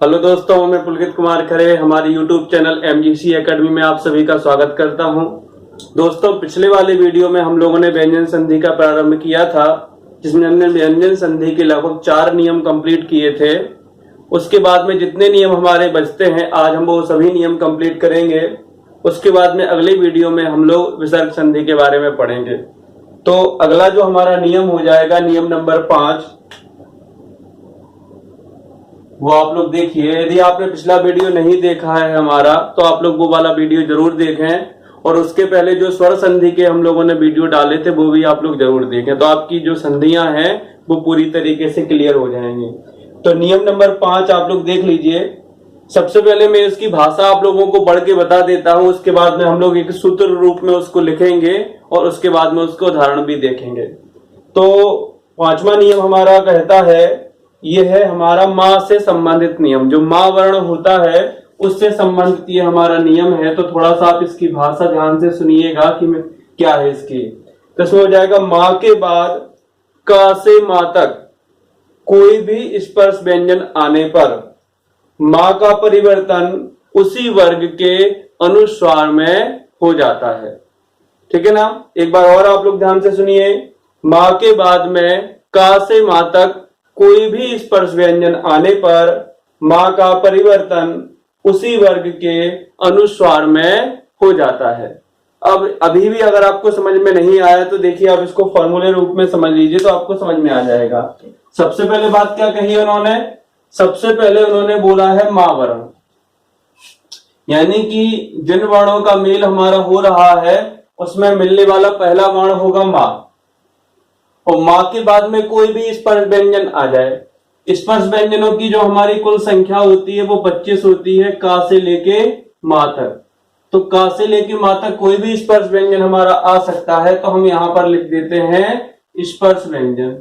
Hello दोस्तों, मैं पुलकित कुमार खरे हमारे YouTube चैनल MGC एकेडमी में आप सभी का स्वागत करता हूं। दोस्तों, पिछले वाले वीडियो में हम लोगों ने व्यंजन संधि का प्रारंभ किया था, जिसमें हमने व्यंजन संधि के लगभग 4 नियम कंप्लीट किए थे। उसके बाद में जितने नियम हमारे बचते हैं, आज हम वो सभी नियम कंप्लीट करेंगे। उसके बाद में अगले वीडियो में हम लोग विसर्ग संधि के बारे में पढ़ेंगे। तो अगला जो हमारा नियम हो जाएगा, नियम नंबर 5, वो आप लोग देखिए। यदि आपने पिछला वीडियो नहीं देखा है हमारा, तो आप लोग वो वाला वीडियो जरूर देखें, और उसके पहले जो स्वर संधि के हम लोगों ने वीडियो डाले थे वो भी आप लोग जरूर देखें। तो आपकी जो संधियां हैं वो पूरी तरीके से क्लियर हो जाएंगी। तो नियम नंबर 5 आप लोग देख लीजिए। सबसे पहले मैं इसकी भाषा आप लोगों को पढ़ के बता देता हूं, उसके बाद में हम लोग एक सूत्र रूप में उसको लिखेंगे और उसके बाद में उसको उदाहरण भी देखेंगे। तो 5वां नियम हमारा कहता है, ये है हमारा माँ से संबंधित नियम। जो माँ वर्ण होता है उससे संबंधित ये हमारा नियम है। तो थोड़ा सा आप इसकी भाषा ध्यान से सुनिएगा कि क्या है इसकी। तो इसमें हो जाएगा, माँ के बाद क से माँ तक कोई भी स्पर्श व्यंजन आने पर माँ का परिवर्तन उसी वर्ग के अनुस्वार में हो जाता है। ठीक है ना। एक बार और आप लोग ध्यान से सुनिए। माँ के बाद में क से माँ तक कोई भी स्पर्श व्यंजन आने पर माँ का परिवर्तन उसी वर्ग के अनुस्वार में हो जाता है। अब अभी भी अगर आपको समझ में नहीं आया तो देखिए, आप इसको फॉर्मूले रूप में समझ लीजिए तो आपको समझ में आ जाएगा। सबसे पहले बात क्या कही उन्होंने? सबसे पहले उन्होंने बोला है माँ वर्ण, यानी कि जिन वर्णों का मेल हमारा हो रहा है उसमें मिलने वाला पहला वर्ण होगा माँ, और माँ के बाद में कोई भी स्पर्श व्यंजन आ जाए। स्पर्श व्यंजनों की जो हमारी कुल संख्या होती है वो 25 होती है, का से लेके माँ तक। तो का से लेके माँ तक कोई भी स्पर्श व्यंजन हमारा आ सकता है, तो हम यहां पर लिख देते हैं स्पर्श व्यंजन।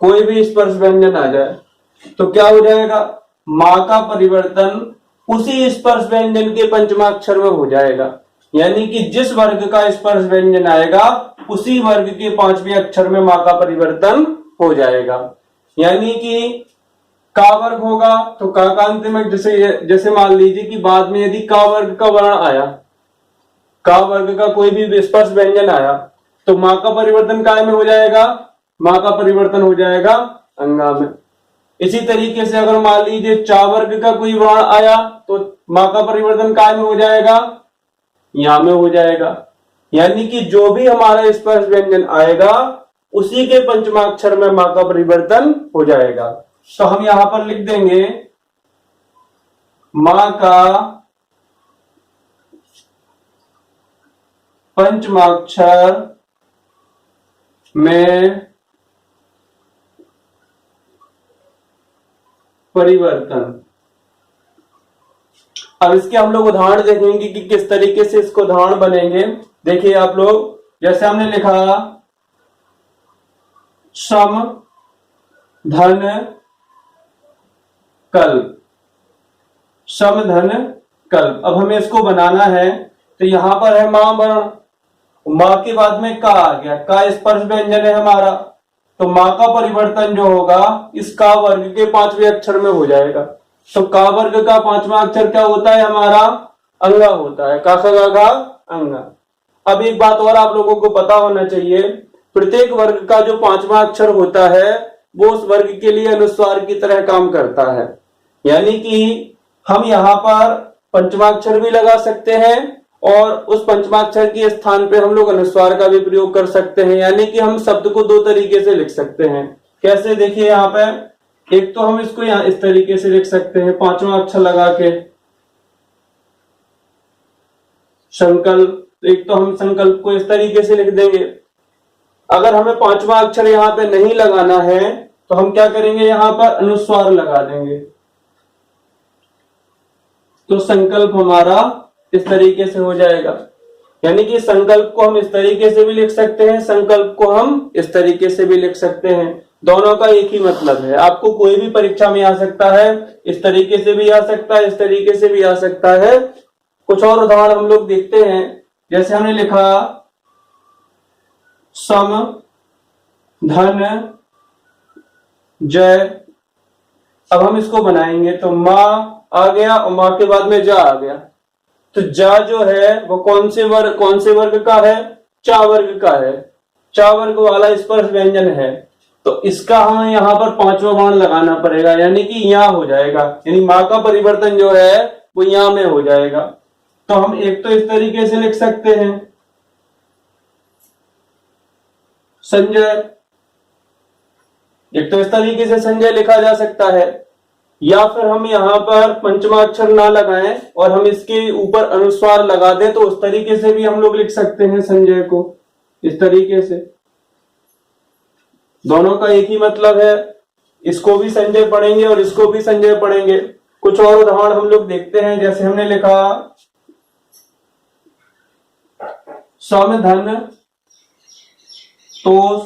कोई भी स्पर्श व्यंजन आ जाए तो क्या हो जाएगा, माँ का परिवर्तन उसी स्पर्श व्यंजन के पंचमाक्षर में हो जाएगा। यानी कि जिस वर्ग का स्पर्श व्यंजन आएगा उसी वर्ग के 5वें अक्षर में माँ का परिवर्तन हो जाएगा। यानी कि का वर्ग होगा तो का अंत में जैसे मान लीजिए कि बाद में यदि का वर्ग का वर्ण आया, का वर्ग का कोई भी स्पर्श व्यंजन आया, तो माँ का परिवर्तन काय में हो जाएगा, माँ का परिवर्तन हो जाएगा अंगा में। इसी तरीके से अगर मान लीजिए चा वर्ग का कोई वर्ण आया तो माँ का परिवर्तन काय में हो जाएगा, यहां में हो जाएगा। यानी कि जो भी हमारा स्पर्श व्यंजन आएगा उसी के पंचमाक्षर में माँ का परिवर्तन हो जाएगा। तो हम यहां पर लिख देंगे माँ का पंचमाक्षर में परिवर्तन। अब इसके हम लोग उदाहरण देखेंगे कि किस तरीके से इसको उदाहरण बनेंगे। देखिए आप लोग, जैसे हमने लिखा सम धन कल्प, सम धन कल्प। अब हमें इसको बनाना है तो यहां पर है मां वर्ण, मां के बाद में का आ गया, का स्पर्श व्यंजन है हमारा, तो मां का परिवर्तन जो होगा इस का वर्ग के 5वें अक्षर में हो जाएगा। तो का वर्ग का 5वां अक्षर क्या होता है हमारा, अंगा होता है। का अंगा। अब एक बात और आप लोगों को पता होना चाहिए, प्रत्येक वर्ग का जो 5वां अक्षर होता है वो उस वर्ग के लिए अनुस्वार की तरह काम करता है। यानी कि हम यहाँ पर पंचमाक्षर भी लगा सकते हैं और उस पंचमाक्षर के स्थान पे हम लोग अनुस्वार का भी प्रयोग कर सकते हैं। यानी कि हम शब्द को 2 तरीके से लिख सकते हैं। कैसे? देखिए यहाँ पे, एक तो हम इसको यहां इस तरीके से लिख सकते हैं 5वां अक्षर लगा के संकल्प, एक तो हम संकल्प को इस तरीके से लिख देंगे। अगर हमें 5वां अक्षर यहाँ पे नहीं लगाना है तो हम क्या करेंगे, यहां पर अनुस्वार लगा देंगे। तो संकल्प हमारा इस तरीके से हो जाएगा। यानी कि संकल्प को हम इस तरीके से भी लिख सकते हैं, संकल्प को हम इस तरीके से भी लिख सकते हैं। दोनों का एक ही मतलब है। आपको कोई भी परीक्षा में आ सकता है, इस तरीके से भी आ सकता है, इस तरीके से भी आ सकता है। कुछ और उदाहरण हम लोग देखते हैं। जैसे हमने लिखा सम धन जय। अब हम इसको बनाएंगे तो माँ आ गया और माँ के बाद में जा आ गया, तो जा जो है वो कौन से वर्ग का है? चा वर्ग का है। चा वर्ग वाला स्पर्श व्यंजन है, तो इसका हमें यहाँ पर पांचवा बाण लगाना पड़ेगा, यानी कि यहाँ हो जाएगा, यानी माँ का परिवर्तन जो है वो यहाँ में हो जाएगा। तो हम एक तो इस तरीके से लिख सकते हैं संजय, एक तो इस तरीके से संजय लिखा जा सकता है, या फिर हम यहाँ पर पंचमा अक्षर ना लगाएं और हम इसके ऊपर अनुस्वार लगा दें, तो उस तरीके से भी हम लोग लिख सकते हैं संजय को, इस तरीके से। दोनों का एक ही मतलब है, इसको भी संजय पढ़ेंगे और इसको भी संजय पढ़ेंगे। कुछ और उदाहरण हम लोग देखते हैं, जैसे हमने लिखा समधन तोष,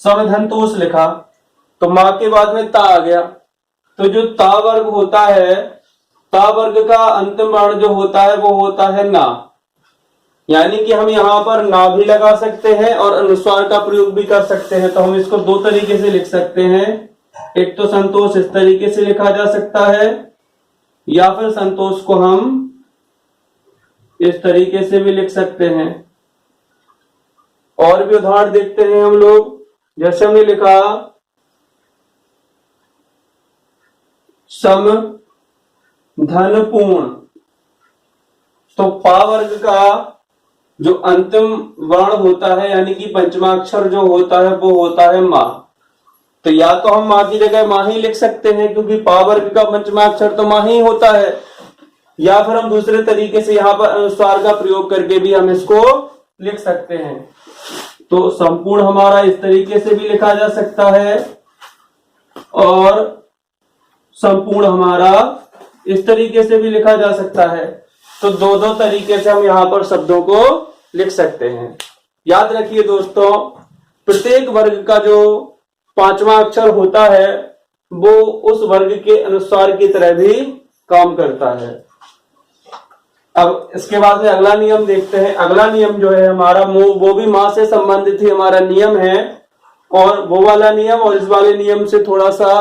समधन तोष लिखा, तो माँ के बाद में ता आ गया, तो जो ता वर्ग होता है, ता वर्ग का अंतिम वर्ण जो होता है वो होता है ना, यानी कि हम यहाँ पर ना भी लगा सकते हैं और अनुस्वार का प्रयोग भी कर सकते हैं। तो हम इसको दो तरीके से लिख सकते हैं, एक तो संतोष इस तरीके से लिखा जा सकता है, या फिर संतोष को हम इस तरीके से भी लिख सकते हैं। और भी उदाहरण देखते हैं हम लोग, जैसे हमने लिखा सम धन पूर्ण, तो पा वर्ग का जो अंतिम वर्ण होता है, यानी कि पंचमाक्षर जो होता है वो होता है माँ। तो या तो हम माँ की जगह माँ ही लिख सकते हैं, क्योंकि पा वर्ग का पंचमाक्षर तो माँ ही होता है, या फिर हम दूसरे तरीके से यहाँ पर अनुस्वार का प्रयोग करके भी हम इसको लिख सकते हैं। तो संपूर्ण हमारा इस तरीके से भी लिखा जा सकता है और संपूर्ण हमारा इस तरीके से भी लिखा जा सकता है। तो दो दो तरीके से हम यहाँ पर शब्दों को लिख सकते हैं। याद रखिए दोस्तों, प्रत्येक वर्ग का जो पांचवा अक्षर होता है वो उस वर्ग के अनुसार की तरह भी काम करता है। अब इसके बाद में अगला नियम देखते हैं। अगला नियम जो है हमारा वो भी माँ से संबंधित ही हमारा नियम है, और वो वाला नियम और इस वाले नियम से थोड़ा सा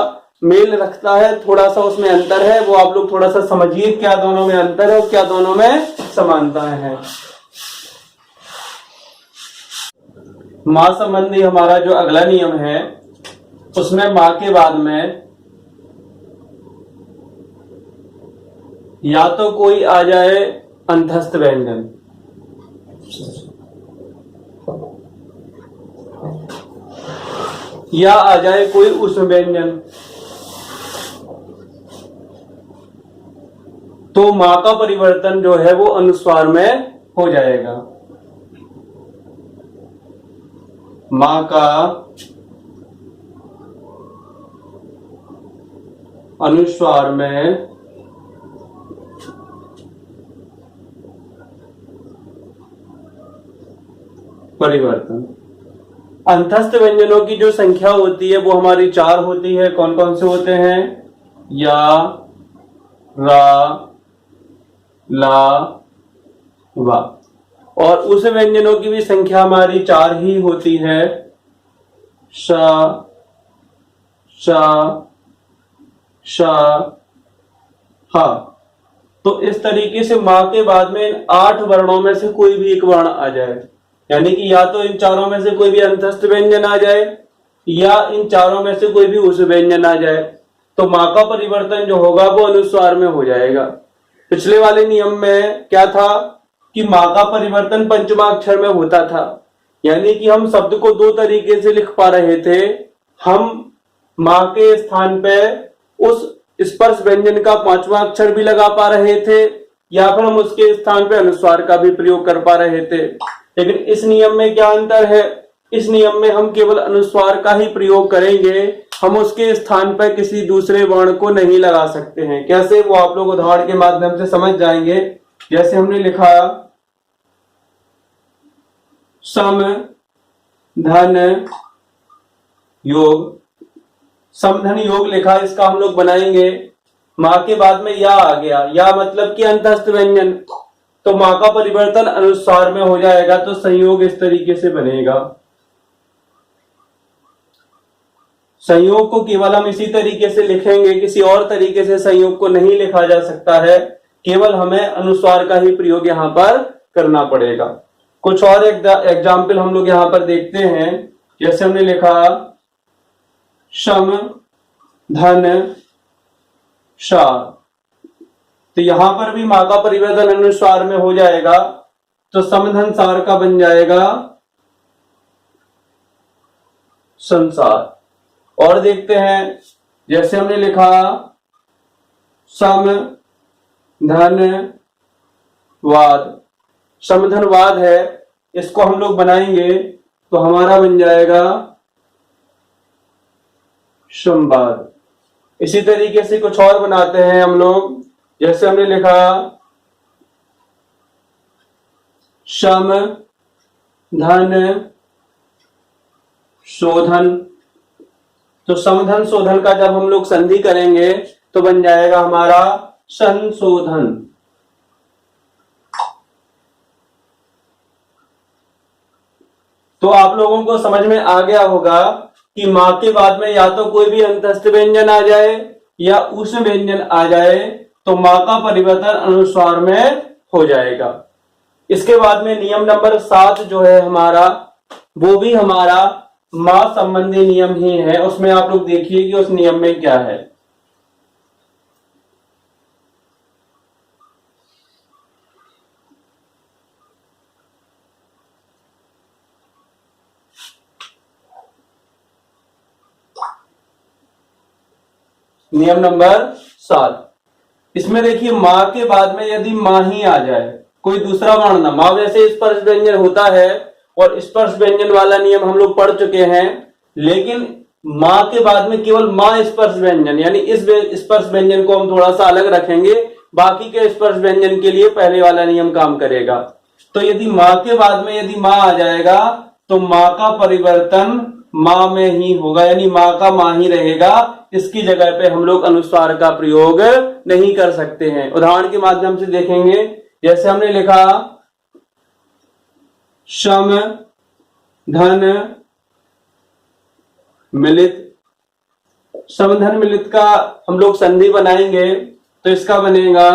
मेल रखता है, थोड़ा सा उसमें अंतर है, वो आप लोग थोड़ा सा समझिए क्या दोनों में अंतर है और क्या दोनों में समानताएं हैं। माँ संबंधी हमारा जो अगला नियम है उसमें माँ के बाद में या तो कोई आ जाए अंतस्थ व्यंजन, या आ जाए कोई उष्ण व्यंजन, तो माँ का परिवर्तन जो है वो अनुस्वार में हो जाएगा। माँ का अनुस्वार में परिवर्तन। अंतस्थ व्यंजनों की जो संख्या होती है वो हमारी 4 होती है। कौन कौन से होते हैं? या, रा, ला, वा। और उस व्यंजनों की भी संख्या हमारी 4 ही होती है। श, श, श, हा। तो इस तरीके से माँ के बाद में 8 वर्णों में से कोई भी एक वर्ण आ जाए, यानी कि या तो इन चारों में से कोई भी अंतस्थ व्यंजन आ जाए या इन चारों में से कोई भी उस व्यंजन आ जाए, तो माँ का परिवर्तन जो होगा वो अनुस्वार में हो जाएगा। पिछले वाले नियम में क्या था कि माँ का परिवर्तन पंचमाक्षर में होता था, यानी कि हम शब्द को 2 तरीके से लिख पा रहे थे। हम माँ के स्थान पे उस स्पर्श व्यंजन का 5वां अक्षर भी लगा पा रहे थे, या फिर हम उसके स्थान पे अनुस्वार का भी प्रयोग कर पा रहे थे। लेकिन इस नियम में क्या अंतर है? इस नियम में हम केवल अनुस्वार का ही प्रयोग करेंगे, हम उसके स्थान पर किसी दूसरे वर्ण को नहीं लगा सकते हैं। कैसे, वो आप लोग उदाहरण के माध्यम से समझ जाएंगे। जैसे हमने लिखा सम धन योग, समधन योग लिखा, इसका हम लोग बनाएंगे। माँ के बाद में या आ गया, या मतलब कि अंतस्थ व्यंजन, तो माँ का परिवर्तन अनुस्वार में हो जाएगा। तो संयोग इस तरीके से बनेगा। संयोग को केवल हम इसी तरीके से लिखेंगे, किसी और तरीके से संयोग को नहीं लिखा जा सकता है, केवल हमें अनुस्वार का ही प्रयोग यहां पर करना पड़ेगा। कुछ और एग्जाम्पल हम लोग यहां पर देखते हैं। जैसे हमने लिखा शम धन शार, तो यहां पर भी मां का परिवर्तन अनुस्वार में हो जाएगा, तो समधन सार का बन जाएगा संसार। और देखते हैं, जैसे हमने लिखा सम धन वाद, समधनवाद है, इसको हम लोग बनाएंगे तो हमारा बन जाएगा संवाद। इसी तरीके से कुछ और बनाते हैं हम लोग। जैसे हमने लिखा सम धन शोधन, तो समधन शोधन का जब हम लोग संधि करेंगे तो बन जाएगा हमारा संशोधन। तो आप लोगों को समझ में आ गया होगा कि मां के बाद में या तो कोई भी अंतस्थ व्यंजन आ जाए या उष्ण व्यंजन आ जाए तो मां का परिवर्तन अनुस्वार में हो जाएगा। इसके बाद में नियम नंबर 7 जो है हमारा, वो भी हमारा मां संबंधी नियम ही है। उसमें आप लोग देखिए कि उस नियम में क्या है। नियम नंबर 7, इसमें देखिए मां के बाद में यदि मां ही आ जाए, कोई दूसरा वर्ण ना, मां वैसे स्पर्श व्यंजन होता है और स्पर्श व्यंजन वाला नियम हम लोग पढ़ चुके हैं, लेकिन मां के बाद में केवल मां स्पर्श व्यंजन, यानी इस स्पर्श व्यंजन को हम थोड़ा सा अलग रखेंगे, बाकी के स्पर्श व्यंजन के लिए पहले वाला नियम काम करेगा। तो यदि मां के बाद में यदि मां आ जाएगा तो मां का परिवर्तन मां में ही होगा, यानी मां का मां ही रहेगा। इसकी जगह पे हम लोग अनुस्वार का प्रयोग नहीं कर सकते हैं। उदाहरण के माध्यम से देखेंगे। जैसे हमने लिखा शम धन मिलित, समधन मिलित का हम लोग संधि बनाएंगे तो इसका बनेगा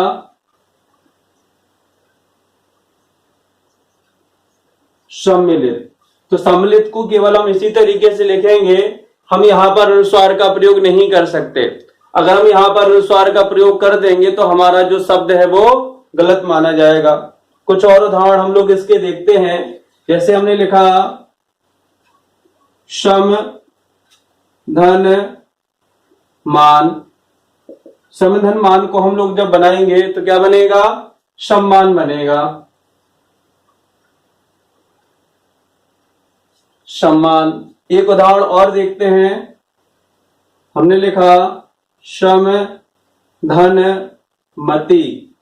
सम्मिलित। तो सम्मिलित को केवल हम इसी तरीके से लिखेंगे, हम यहां पर अनुस्वार का प्रयोग नहीं कर सकते। अगर हम यहां पर अनुस्वार का प्रयोग कर देंगे तो हमारा जो शब्द है वो गलत माना जाएगा। कुछ और उदाहरण हम लोग इसके देखते हैं। जैसे हमने लिखा सम धन मान, समधन मान को हम लोग जब बनाएंगे तो क्या बनेगा, सम्मान बनेगा, सम्मान। एक उदाहरण और देखते हैं। हमने लिखा सम धन मति,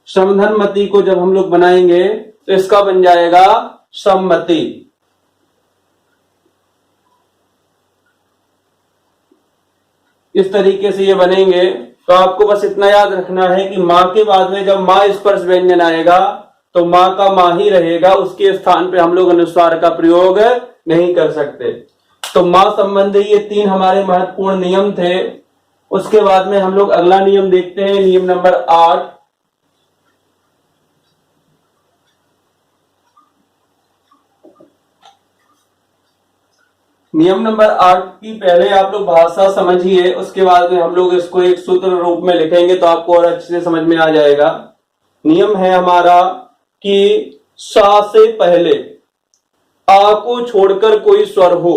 समधन मति को जब हम लोग बनाएंगे तो इसका बन जाएगा सम्मति। इस तरीके से ये बनेंगे। तो आपको बस इतना याद रखना है कि मां के बाद में जब मां स्पर्श व्यंजन आएगा तो मां का मां ही रहेगा, उसके स्थान पे हम लोग अनुस्वार का प्रयोग नहीं कर सकते। तो मां संबंधी ये 3 हमारे महत्वपूर्ण नियम थे। उसके बाद में हम लोग अगला नियम देखते हैं, नियम नंबर 8। नियम नंबर 8 की पहले आप लोग भाषा समझिए, उसके बाद में हम लोग इसको एक सूत्र रूप में लिखेंगे तो आपको और अच्छे से समझ में आ जाएगा। नियम है हमारा कि सा से पहले आ को छोड़कर कोई स्वर हो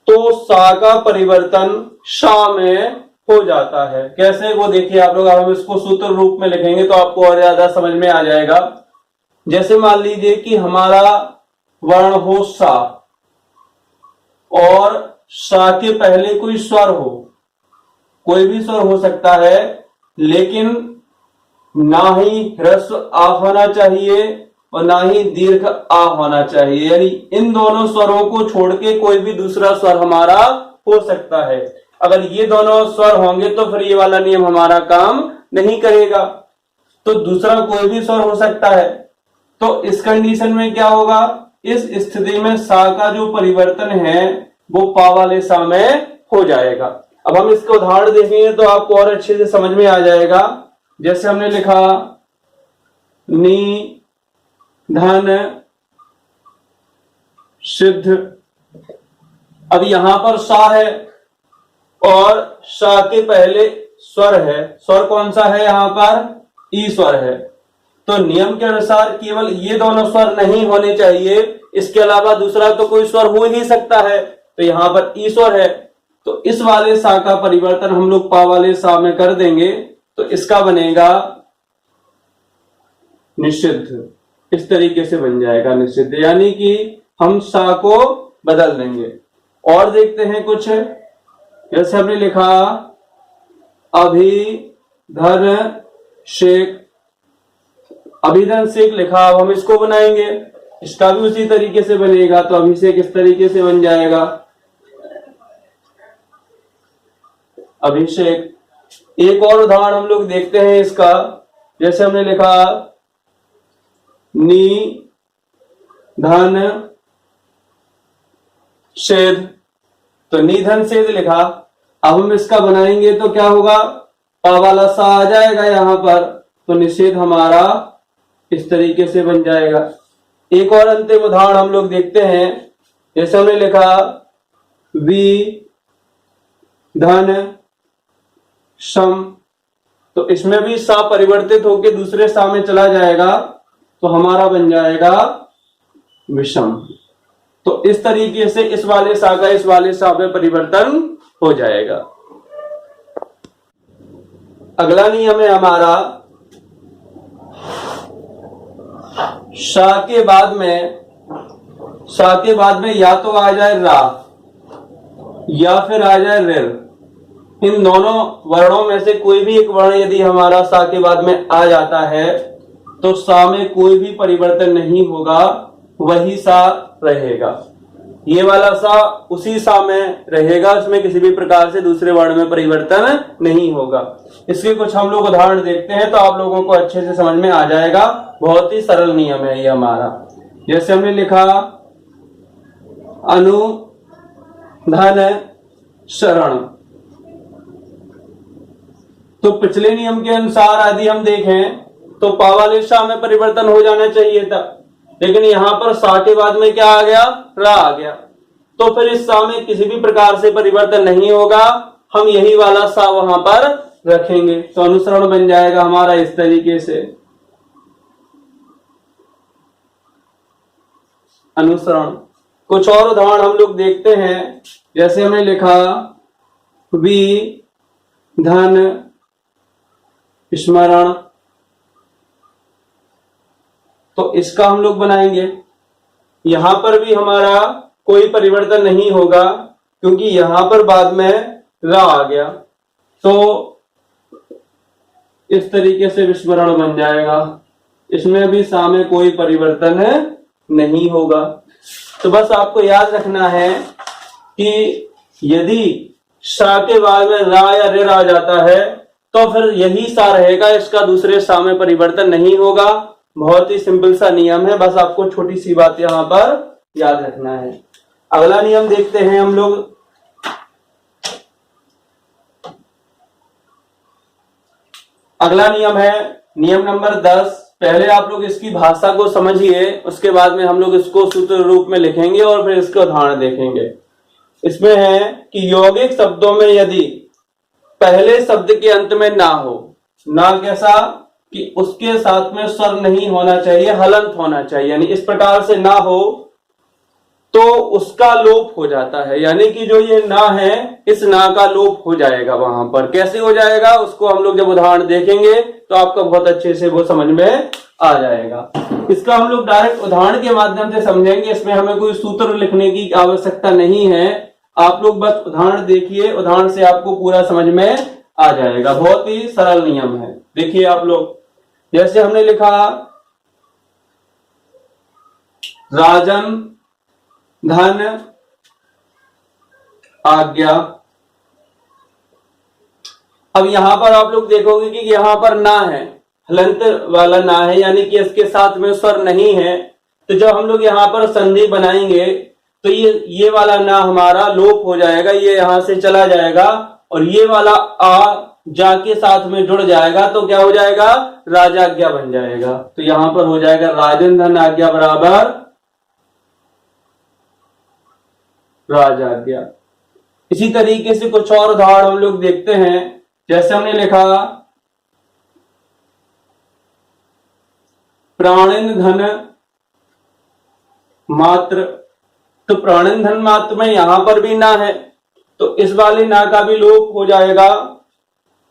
तो सा का परिवर्तन शा में हो जाता है। कैसे, वो देखिए आप लोग। हम इसको सूत्र रूप में लिखेंगे तो आपको और ज्यादा समझ में आ जाएगा। जैसे मान लीजिए कि हमारा वर्ण हो सा और सा के पहले कोई स्वर हो, कोई भी स्वर हो सकता है, लेकिन ना ही ह्रस्व आ होना चाहिए और ना ही दीर्घ आ होना चाहिए, यानी इन दोनों स्वरों को छोड़ के कोई भी दूसरा स्वर हमारा हो सकता है। अगर ये दोनों स्वर होंगे तो फिर ये वाला नियम हमारा काम नहीं करेगा। तो दूसरा कोई भी स्वर हो सकता है। तो इस कंडीशन में क्या होगा, इस स्थिति में सा का जो परिवर्तन है वो पा वाले सा में हो जाएगा। अब हम इसका उदाहरण देखेंगे तो आपको और अच्छे से समझ में आ जाएगा। जैसे हमने लिखा नी धन सिद्ध। अब यहां पर सा है और सा के पहले स्वर है। स्वर कौन सा है? यहां पर ई स्वर है। तो नियम के अनुसार केवल ये दोनों स्वर नहीं होने चाहिए, इसके अलावा दूसरा तो कोई स्वर हो ही नहीं सकता है। तो यहां पर ई स्वर है, तो इस वाले सा का परिवर्तन हम लोग पा वाले सा में कर देंगे, तो इसका बनेगा निषिद्ध। इस तरीके से बन जाएगा निषिद्ध, यानी कि हम सा को बदल देंगे। और देखते हैं कुछ, जैसे हमने लिखा अभिधन शेख। अभिधन शेख लिखा, अब हम इसको बनाएंगे, इसका भी उसी तरीके से बनेगा। तो अभिषेक इस तरीके से बन जाएगा अभिषेक। एक और उदाहरण हम लोग देखते हैं इसका। जैसे हमने लिखा नी धन शेद, तो निधन सेद लिखा। अब हम इसका बनाएंगे तो क्या होगा? पा वाला सा आ जाएगा यहां पर, तो निषेध हमारा इस तरीके से बन जाएगा। एक और अंतिम उदाहरण हम लोग देखते हैं। जैसे हमने लिखा वी धन सम, तो इसमें भी सा परिवर्तित होकर दूसरे सा में चला जाएगा, तो हमारा बन जाएगा विषम। तो इस तरीके से इस वाले सा का इस वाले सा में परिवर्तन हो जाएगा। अगला नियम है हमारा, सा के बाद में या तो आ जाए रा या फिर आ जाए रिर। इन दोनों वर्णों में से कोई भी एक वर्ण यदि हमारा सा के बाद में आ जाता है तो सा में कोई भी परिवर्तन नहीं होगा, वही सा रहेगा। ये वाला सा उसी सा में रहेगा, उसमें किसी भी प्रकार से दूसरे वर्ण में परिवर्तन नहीं होगा। इसके कुछ हम लोग उदाहरण देखते हैं तो आप लोगों को अच्छे से समझ में आ जाएगा। बहुत ही सरल नियम है ये हमारा। जैसे हमने लिखा अनु धन शरण, तो पिछले नियम के अनुसार यदि हम देखें तो पा वाले सा में परिवर्तन हो जाना चाहिए था, लेकिन यहां पर सा के बाद में क्या आ गया? रा आ गया। तो फिर इस सा में किसी भी प्रकार से परिवर्तन नहीं होगा, हम यही वाला सा वहां पर रखेंगे, तो अनुसरण बन जाएगा हमारा इस तरीके से अनुसरण। कुछ और उदाहरण हम लोग देखते हैं। जैसे हमने लिखा वी धन स्मरण, तो इसका हम लोग बनाएंगे। यहां पर भी हमारा कोई परिवर्तन नहीं होगा क्योंकि यहां पर बाद में रा आ गया, तो इस तरीके से विस्मरण बन जाएगा। इसमें भी सा में कोई परिवर्तन नहीं होगा। तो बस आपको याद रखना है कि यदि सा के बाद में रा या रिर आ जाता है तो फिर यही सा रहेगा, इसका दूसरे सा में परिवर्तन नहीं होगा। बहुत ही सिंपल सा नियम है, बस आपको छोटी सी बात यहां पर याद रखना है। अगला नियम देखते हैं हम लोग। अगला नियम है नियम नंबर 10। पहले आप लोग इसकी भाषा को समझिए, उसके बाद में हम लोग इसको सूत्र रूप में लिखेंगे और फिर इसके उदाहरण देखेंगे। इसमें है कि यौगिक शब्दों में यदि पहले शब्द के अंत में ना हो, ना कैसा कि उसके साथ में स्वर नहीं होना चाहिए, हलंत होना चाहिए, यानी इस प्रकार से ना हो तो उसका लोप हो जाता है। यानी कि जो ये ना है, इस ना का लोप हो जाएगा। वहां पर कैसे हो जाएगा उसको हम लोग जब उदाहरण देखेंगे तो आपको बहुत अच्छे से वो समझ में आ जाएगा। इसका हम लोग डायरेक्ट उदाहरण के माध्यम से समझेंगे, इसमें हमें कोई सूत्र लिखने की आवश्यकता नहीं है। आप लोग बस उदाहरण देखिए, उदाहरण से आपको पूरा समझ में आ जाएगा। बहुत ही सरल नियम है। देखिए आप लोग, जैसे हमने लिखा राजन धन आज्ञा। अब यहां पर आप लोग देखोगे कि यहां पर ना है, हलंत वाला ना है, यानी कि इसके साथ में स्वर नहीं है। तो जब हम लोग यहां पर संधि बनाएंगे तो ये वाला ना हमारा लोप हो जाएगा, ये यहां से चला जाएगा और ये वाला आ जाके साथ में जुड़ जाएगा तो क्या हो जाएगा, राजाज्ञा बन जाएगा। तो यहां पर हो जाएगा राजन धन आज्ञा बराबर राजाज्ञा। इसी तरीके से कुछ और उदाहरण हम लोग देखते हैं। जैसे हमने लिखा प्राणिन धन मात्र, तो प्राणिन धन मात्र में यहां पर भी ना है तो इस वाले ना का भी लोप हो जाएगा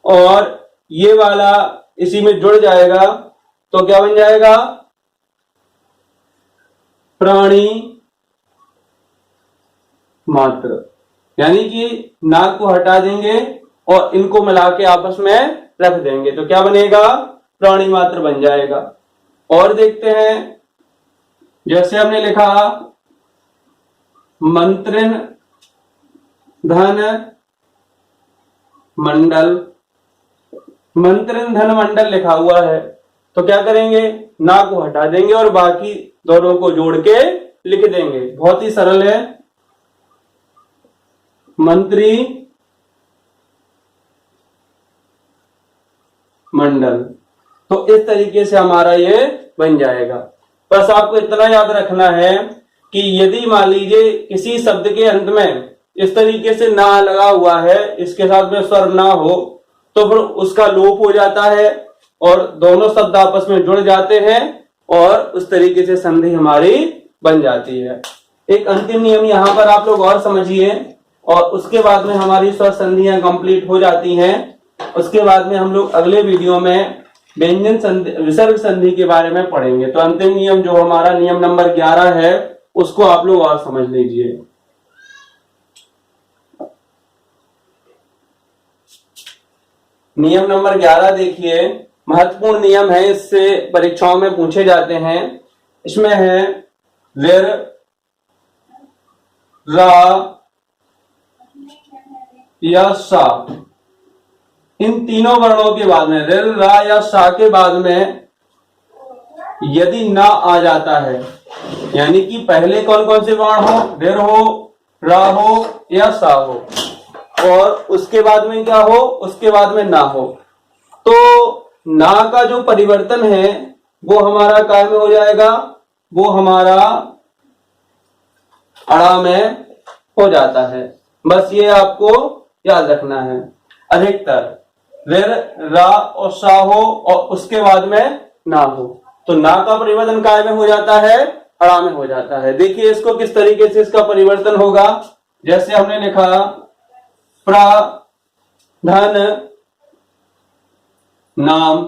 और ये वाला इसी में जुड़ जाएगा तो क्या बन जाएगा, प्राणी मात्र। यानी कि ना को हटा देंगे और इनको मिला के आपस में रख देंगे तो क्या बनेगा, प्राणी मात्र बन जाएगा। और देखते हैं, जैसे हमने लिखा मंत्रिन धन मंडल, मंत्रिन धन मंडल लिखा हुआ है तो क्या करेंगे, ना को हटा देंगे और बाकी दोनों को जोड़ के लिख देंगे। बहुत ही सरल है, मंत्री मंडल। तो इस तरीके से हमारा ये बन जाएगा। बस आपको इतना याद रखना है कि यदि मान लीजिए किसी शब्द के अंत में इस तरीके से ना लगा हुआ है, इसके साथ में स्वर ना हो, तो फिर उसका लोप हो जाता है और दोनों शब्द आपस में जुड़ जाते हैं और उस तरीके से संधि हमारी बन जाती है। एक अंतिम नियम यहाँ पर आप लोग और समझिए और उसके बाद में हमारी स्वर संधियां कंप्लीट हो जाती हैं। उसके बाद में हम लोग अगले वीडियो में व्यंजन संधि, विसर्ग संधि के बारे में पढ़ेंगे। तो अंतिम नियम जो हमारा नियम नंबर 11 है उसको आप लोग और समझ लीजिए। नियम नंबर 11 देखिए, महत्वपूर्ण नियम है, इससे परीक्षाओं में पूछे जाते हैं। इसमें है ऋ रा या सा, इन तीनों वर्णों के बाद में ऋ रा या सा के बाद में यदि ना आ जाता है, यानी कि पहले कौन कौन से वर्ण हो, ऋ हो, रा हो या सा हो, और उसके बाद में क्या हो, उसके बाद में ना हो, तो ना का जो परिवर्तन है वो हमारा काय में हो जाएगा, वो हमारा अड़ा में हो जाता है। बस ये आपको याद रखना है। अधिकतर ऋ रा और सा हो और उसके बाद में ना हो, तो ना का परिवर्तन काय में हो जाता है, अड़ा में हो जाता है। देखिए इसको किस तरीके से इसका परिवर्तन होगा। जैसे हमने लिखा प्रा धन नाम,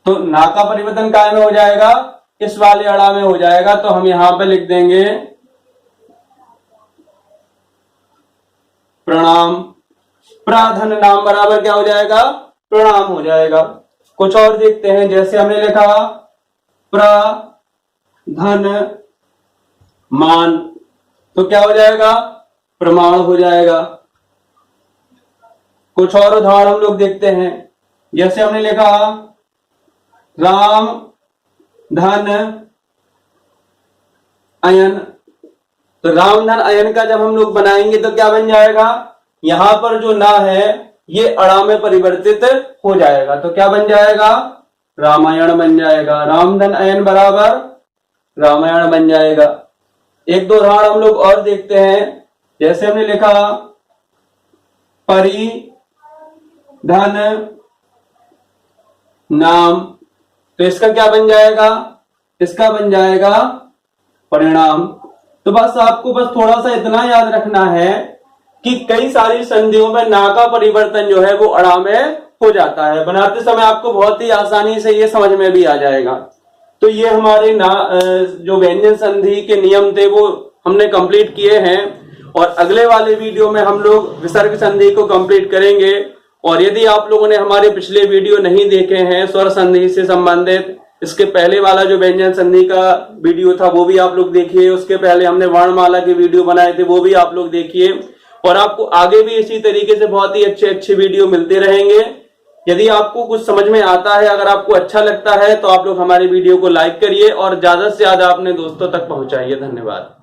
तो ना का परिवर्तन काय में हो जाएगा, इस वाले अड़ा में हो जाएगा, तो हम यहां पे लिख देंगे प्रणाम। प्राधन नाम बराबर क्या हो जाएगा, प्रणाम हो जाएगा। कुछ और देखते हैं, जैसे हमने लिखा प्रधन मान, तो क्या हो जाएगा, प्रमाण हो जाएगा। कुछ और उदाहरण हम लोग देखते हैं, जैसे हमने लिखा राम धन अयन, तो राम धन अयन का जब हम लोग बनाएंगे तो क्या बन जाएगा, यहां पर जो ना है ये अड़ा में परिवर्तित हो जाएगा, तो क्या बन जाएगा, रामायण बन जाएगा। राम धन अयन बराबर रामायण बन जाएगा। एक दो उदाहरण हम लोग और देखते हैं, जैसे हमने लिखा परि धन नाम, तो इसका क्या बन जाएगा, इसका बन जाएगा परिणाम। तो बस आपको बस थोड़ा सा इतना याद रखना है कि कई सारी संधियों में ना का परिवर्तन जो है वो अड़ा में हो जाता है। बनाते समय आपको बहुत ही आसानी से ये समझ में भी आ जाएगा। तो ये हमारे ना जो व्यंजन संधि के नियम थे वो हमने कंप्लीट किए हैं और अगले वाले वीडियो में हम लोग विसर्ग संधि को कंप्लीट करेंगे। और यदि आप लोगों ने हमारे पिछले वीडियो नहीं देखे हैं स्वर संधि से संबंधित, इसके पहले वाला जो व्यंजन संधि का वीडियो था वो भी आप लोग देखिए, उसके पहले हमने वर्णमाला के वीडियो बनाए थे वो भी आप लोग देखिए, और आपको आगे भी इसी तरीके से बहुत ही अच्छे अच्छे वीडियो मिलते रहेंगे। यदि आपको कुछ समझ में आता है, अगर आपको अच्छा लगता है तो आप लोग हमारे वीडियो को लाइक करिए और ज्यादा से ज्यादा अपने दोस्तों तक पहुंचाइए। धन्यवाद।